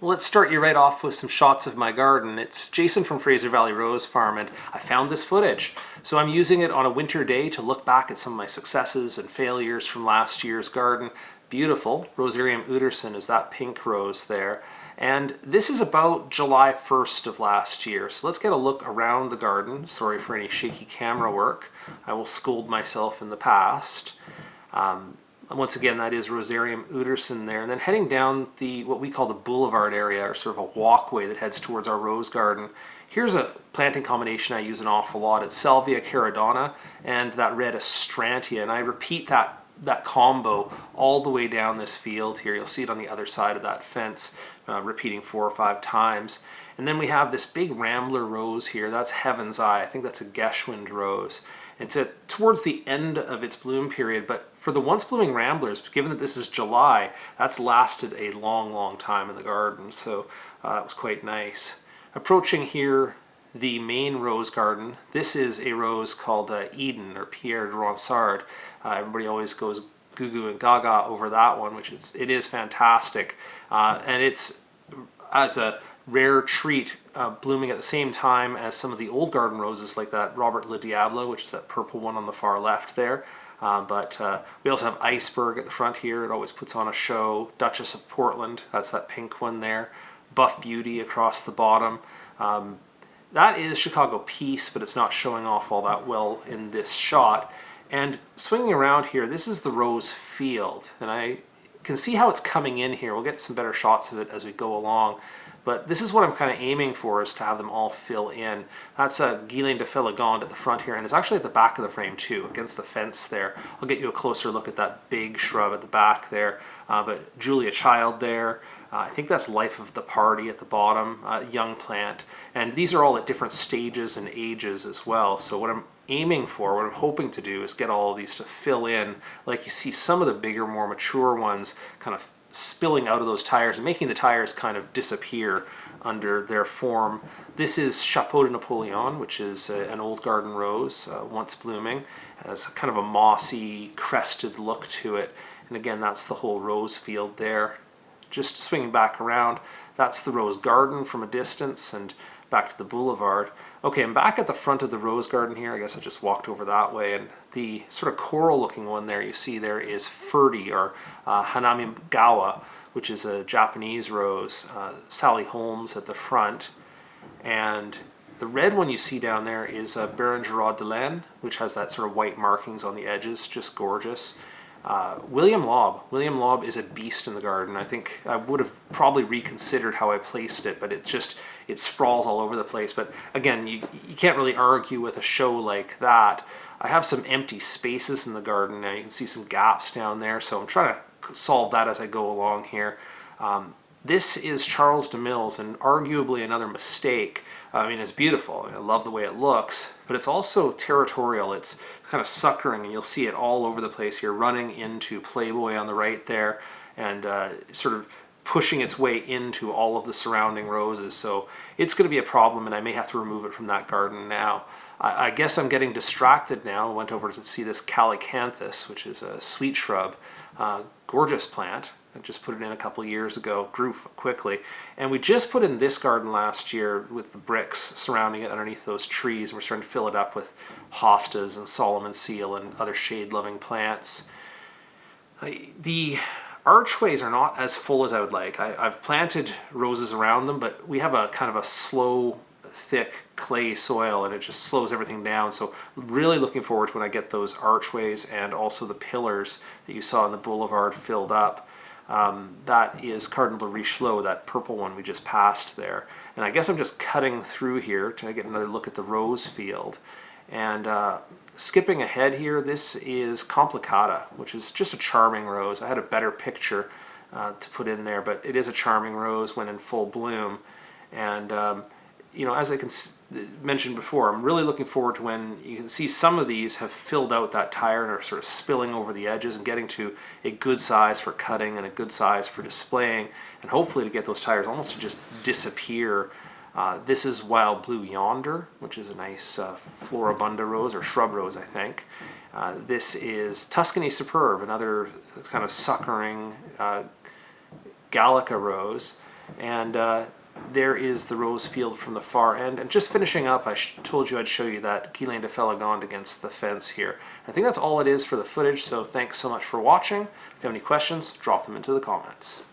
Well, let's start you right off with some shots of my garden. It's Jason from Fraser Valley Rose Farm, and I found this footage. So I'm using it on a winter day to look back at some of my successes and failures from last year's garden. Beautiful. Rosarium Uetersen is that pink rose there. And this is about July 1st of last year. So let's get a look around the garden. Sorry for any shaky camera work. I will scold myself in the past. Once again, that is Rosarium Uetersen there. And then heading down what we call the boulevard area, or sort of a walkway that heads towards our rose garden. Here's a planting combination I use an awful lot. It's Savlia Caradonna and that red Astrantia. And I repeat that combo all the way down this field here. You'll see it on the other side of that fence, repeating 4 or 5 times. And then we have this big rambler rose here. That's Heaven's Eye. I think that's a Geschwind rose. It's towards the end of its bloom period, but for the once blooming ramblers, given that this is July, that's lasted a long, long time in the garden, so that was quite nice. Approaching here the main rose garden, this is a rose called Eden, or Pierre de Ronsard. Everybody always goes goo goo and gaga over that one, which it is fantastic, and it's as a rare treat, blooming at the same time as some of the old garden roses like that Robert Le Diablo, which is that purple one on the far left there. But we also have Iceberg at the front here. It always puts on a show. Duchess of Portland, that's that pink one there. Buff Beauty across the bottom. That is Chicago Peace, but it's not showing off all that well in this shot. And swinging around here, this is the rose field. And I can see how it's coming in here. We'll get some better shots of it as we go along. But this is what I'm kind of aiming for, is to have them all fill in. That's a Guylaine de Féligande at the front here, and it's actually at the back of the frame too, against the fence there. I'll get you a closer look at that big shrub at the back there. But Julia Child there. I think that's Life of the Party at the bottom, young plant. And these are all at different stages and ages as well. So what I'm aiming for, what I'm hoping to do, is get all of these to fill in, like you see some of the bigger, more mature ones kind of spilling out of those tires and making the tires kind of disappear under their form. This is Chapeau de Napoleon, which is an old garden rose, once blooming. It has kind of a mossy, crested look to it. And again, that's the whole rose field there. Just swinging back around, that's the rose garden from a distance, and back to the boulevard. Okay, I'm back at the front of the rose garden here. I guess I just walked over that way, and the sort of coral looking one there you see there is Ferdy, or Hanamigawa, which is a Japanese rose. Sally Holmes at the front, and the red one you see down there is Bérengère de Laine, which has that sort of white markings on the edges, just gorgeous. William Lobb. William Lobb is a beast in the garden. I think I would have probably reconsidered how I placed it, but it sprawls all over the place. But again, you can't really argue with a show like that. I have some empty spaces in the garden now. You can see some gaps down there, so I'm trying to solve that as I go along here. This is Charles de Mills, and arguably another mistake. I mean, it's beautiful. I love the way it looks, but it's also territorial. It's kind of suckering, and you'll see it all over the place here, running into Playboy on the right there, and sort of pushing its way into all of the surrounding roses. So it's going to be a problem, and I may have to remove it from that garden now. I guess I'm getting distracted now. I went over to see this Calycanthus, which is a sweet shrub. Gorgeous plant. I just put it in a couple years ago, grew quickly. And we just put in this garden last year with the bricks surrounding it underneath those trees. We're starting to fill it up with hostas and Solomon seal and other shade-loving plants. The archways are not as full as I would like. I've planted roses around them, but we have a kind of a slow, thick clay soil, and it just slows everything down. So really looking forward to when I get those archways and also the pillars that you saw in the boulevard filled up. That is Cardinal de Richelieu, that purple one we just passed there. And I guess I'm just cutting through here to get another look at the rose field. And skipping ahead here, this is Complicata, which is just a charming rose. I had a better picture to put in there, but it is a charming rose when in full bloom. And you know, as I mentioned before, I'm really looking forward to when you can see some of these have filled out that tire and are sort of spilling over the edges and getting to a good size for cutting and a good size for displaying, and hopefully to get those tires almost to just disappear. This is Wild Blue Yonder, which is a nice Floribunda rose, or shrub rose, I think. This is Tuscany Superb, another kind of suckering Gallica rose. And there is the rose field from the far end. And just finishing up, I told you I'd show you that Guillain de Felagonde against the fence here. I think that's all it is for the footage, so thanks so much for watching. If you have any questions, drop them into the comments.